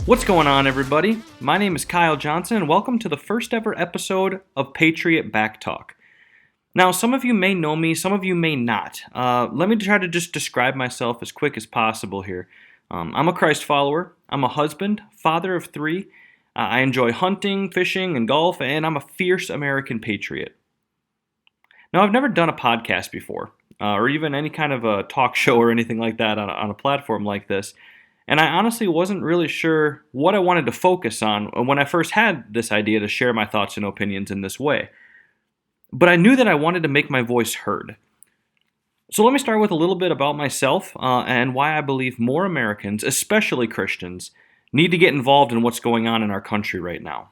What's going on, everybody? My name is Kyle Johnson, and welcome to the first ever episode of Patriot Backtalk. Now, some of you may know me, some of you may not. Let me try to just describe myself as quick as possible here. I'm a Christ follower, I'm a husband, father of three, I enjoy hunting, fishing, and golf, and I'm a fierce American patriot. Now, I've never done a podcast before, or even any kind of a talk show or anything like that on a platform like this. And I honestly wasn't really sure what I wanted to focus on when I first had this idea to share my thoughts and opinions in this way. But I knew that I wanted to make my voice heard. So let me start with a little bit about myself and why I believe more Americans, especially Christians, need to get involved in what's going on in our country right now.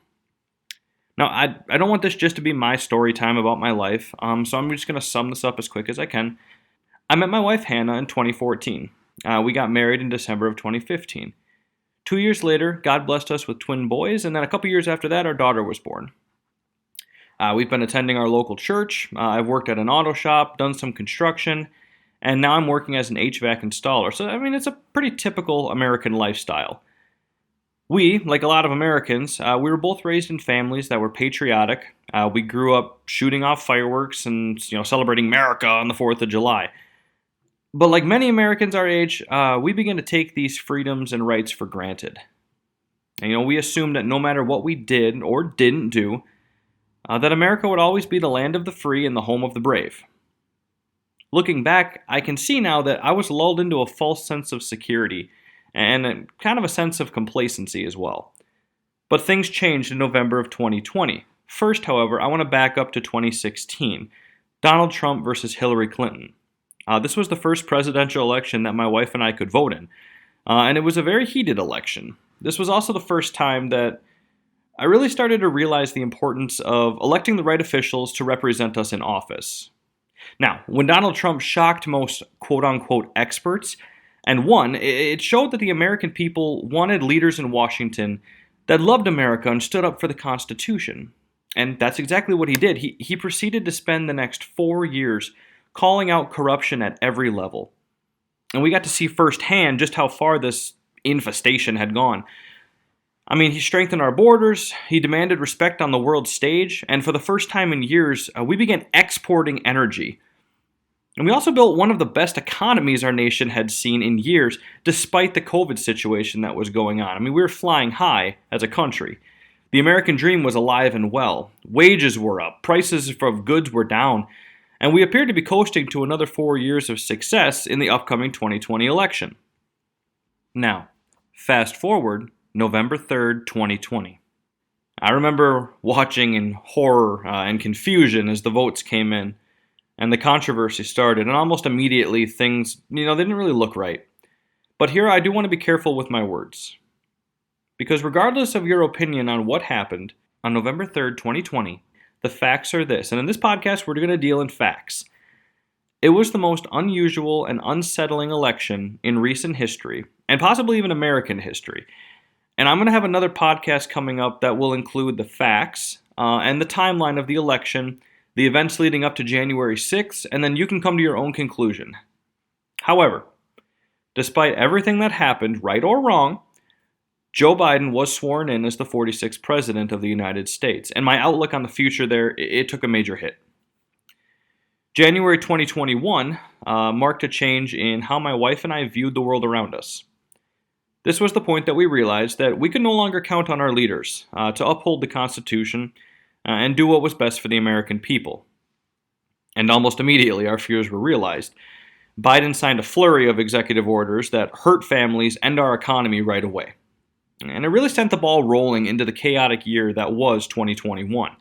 Now, I don't want this just to be my story time about my life, so I'm just going to sum this up as quick as I can. I met my wife Hannah in 2014. We got married in December of 2015. 2 years later, God blessed us with twin boys, and then a couple years after that, our daughter was born. We've been attending our local church. I've worked at an auto shop, done some construction, and now I'm working as an HVAC installer. So, it's a pretty typical American lifestyle. We, like a lot of Americans, we were both raised in families that were patriotic. We grew up shooting off fireworks and celebrating America on the 4th of July. But like many Americans our age, we began to take these freedoms and rights for granted. And, we assumed that no matter what we did or didn't do, that America would always be the land of the free and the home of the brave. Looking back, I can see now that I was lulled into a false sense of security and kind of a sense of complacency as well. But things changed in November of 2020. First, however, I want to back up to 2016, Donald Trump versus Hillary Clinton. This was the first presidential election that my wife and I could vote in, and it was a very heated election. This was also the first time that I really started to realize the importance of electing the right officials to represent us in office. Now, when Donald Trump shocked most quote-unquote experts and won, it showed that the American people wanted leaders in Washington that loved America and stood up for the Constitution. And that's exactly what he did. He proceeded to spend the next 4 years calling out corruption at every level. And we got to see firsthand just how far this infestation had gone. He strengthened our borders, he demanded respect on the world stage, and for the first time in years, we began exporting energy. And we also built one of the best economies our nation had seen in years, despite the COVID situation that was going on. We were flying high as a country. The American dream was alive and well. Wages were up, prices of goods were down, and we appeared to be coasting to another 4 years of success in the upcoming 2020 election. Now, fast forward November 3rd, 2020. I remember watching in horror and confusion as the votes came in and the controversy started, and almost immediately things, they didn't really look right. But here I do want to be careful with my words. Because regardless of your opinion on what happened on November 3rd, 2020, the facts are this, and in this podcast, we're going to deal in facts. It was the most unusual and unsettling election in recent history, and possibly even American history. And I'm going to have another podcast coming up that will include the facts and the timeline of the election, the events leading up to January 6th, and then you can come to your own conclusion. However, despite everything that happened, right or wrong, Joe Biden was sworn in as the 46th President of the United States, and my outlook on the future there, it took a major hit. January 2021 marked a change in how my wife and I viewed the world around us. This was the point that we realized that we could no longer count on our leaders to uphold the Constitution and do what was best for the American people. And almost immediately, our fears were realized. Biden signed a flurry of executive orders that hurt families and our economy right away. And it really sent the ball rolling into the chaotic year that was 2021.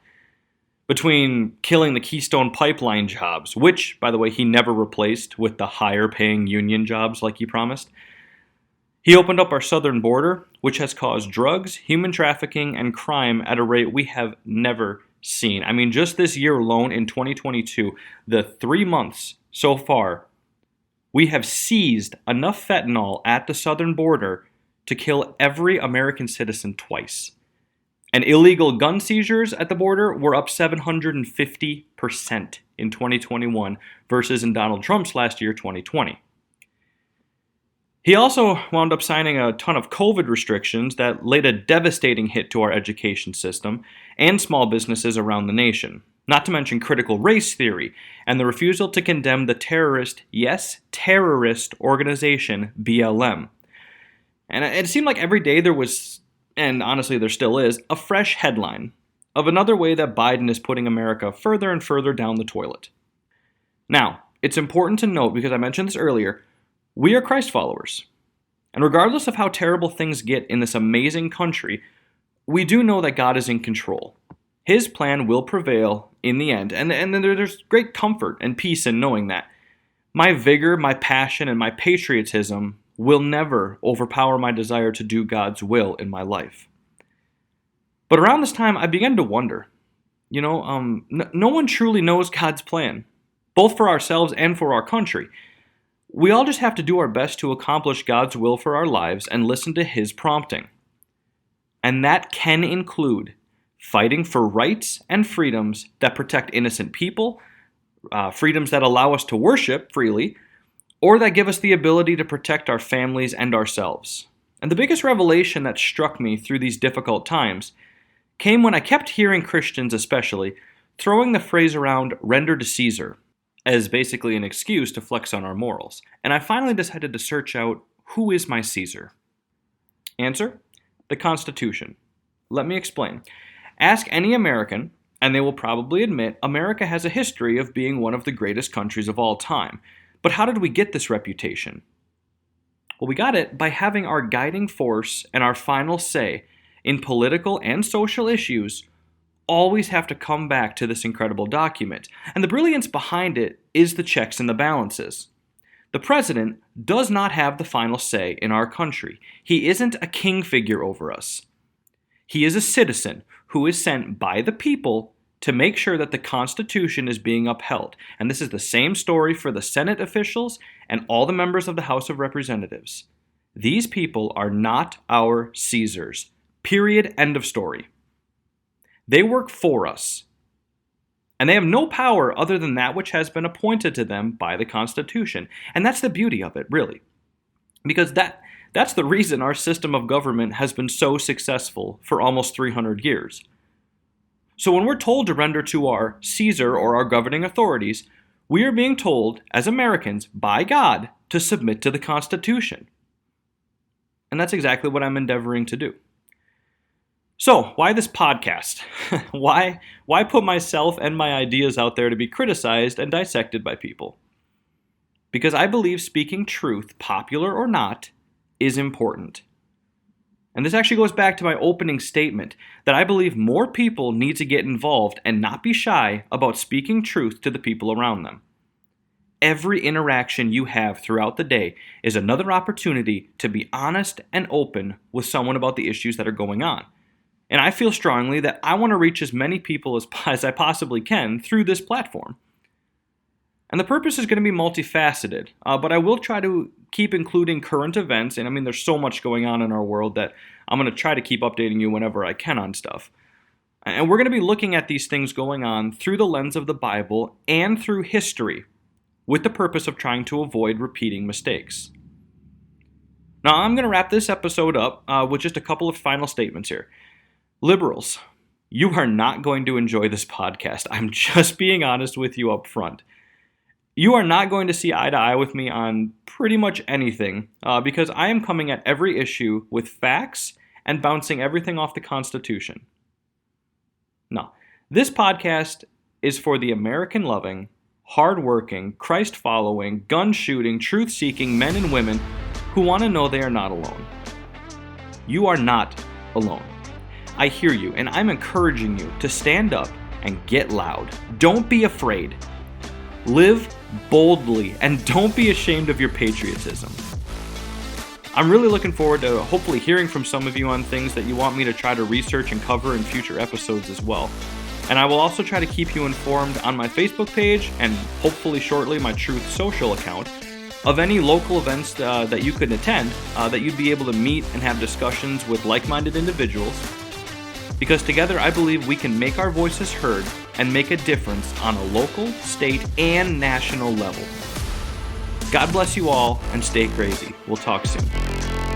Between killing the Keystone Pipeline jobs, which, by the way, he never replaced with the higher-paying union jobs like he promised. He opened up our southern border, which has caused drugs, human trafficking, and crime at a rate we have never seen. Just this year alone, in 2022, the 3 months so far, we have seized enough fentanyl at the southern border to kill every American citizen twice. And illegal gun seizures at the border were up 750% in 2021 versus in Donald Trump's last year, 2020. He also wound up signing a ton of COVID restrictions that laid a devastating hit to our education system and small businesses around the nation, not to mention critical race theory and the refusal to condemn the terrorist, yes, terrorist organization BLM. And it seemed like every day there was, and honestly there still is, a fresh headline of another way that Biden is putting America further and further down the toilet. Now, it's important to note, because I mentioned this earlier, we are Christ followers. And regardless of how terrible things get in this amazing country, we do know that God is in control. His plan will prevail in the end, and there's great comfort and peace in knowing that. My vigor, my passion, and my patriotism will never overpower my desire to do God's will in my life. But around this time, I began to wonder, no one truly knows God's plan, both for ourselves and for our country. We all just have to do our best to accomplish God's will for our lives and listen to His prompting. And that can include fighting for rights and freedoms that protect innocent people, freedoms that allow us to worship freely, or that give us the ability to protect our families and ourselves. And the biggest revelation that struck me through these difficult times came when I kept hearing Christians especially throwing the phrase around "render to Caesar" as basically an excuse to flex on our morals. And I finally decided to search out, who is my Caesar? Answer: the Constitution. Let me explain. Ask any American, and they will probably admit America has a history of being one of the greatest countries of all time. But how did we get this reputation? Well, we got it by having our guiding force and our final say in political and social issues always have to come back to this incredible document. And the brilliance behind it is the checks and the balances. The president does not have the final say in our country. He isn't a king figure over us. He is a citizen who is sent by the people to make sure that the Constitution is being upheld. And this is the same story for the Senate officials and all the members of the House of Representatives. These people are not our Caesars. Period. End of story. They work for us. And they have no power other than that which has been appointed to them by the Constitution. And that's the beauty of it, really. Because that's the reason our system of government has been so successful for almost 300 years. So when we're told to render to our Caesar or our governing authorities, we are being told, as Americans, by God, to submit to the Constitution. And that's exactly what I'm endeavoring to do. So, why this podcast? Why put myself and my ideas out there to be criticized and dissected by people? Because I believe speaking truth, popular or not, is important. And this actually goes back to my opening statement that I believe more people need to get involved and not be shy about speaking truth to the people around them. Every interaction you have throughout the day is another opportunity to be honest and open with someone about the issues that are going on. And I feel strongly that I want to reach as many people as I possibly can through this platform. And the purpose is going to be multifaceted, but I will try to keep including current events. And I mean, there's so much going on in our world that I'm going to try to keep updating you whenever I can on stuff. And we're going to be looking at these things going on through the lens of the Bible and through history, with the purpose of trying to avoid repeating mistakes. Now, I'm going to wrap this episode up with just a couple of final statements here. Liberals, you are not going to enjoy this podcast. I'm just being honest with you up front. You are not going to see eye to eye with me on pretty much anything because I am coming at every issue with facts and bouncing everything off the Constitution. No, this podcast is for the American-loving, hard-working, Christ-following, gun-shooting, truth-seeking men and women who want to know they are not alone. You are not alone. I hear you, and I'm encouraging you to stand up and get loud. Don't be afraid. Live boldly, and don't be ashamed of your patriotism. I'm really looking forward to hopefully hearing from some of you on things that you want me to try to research and cover in future episodes as well. And I will also try to keep you informed on my Facebook page and hopefully shortly my Truth Social account of any local events that you could attend that you'd be able to meet and have discussions with like-minded individuals. Because together I believe we can make our voices heard and make a difference on a local, state, and national level. God bless you all, and stay crazy. We'll talk soon.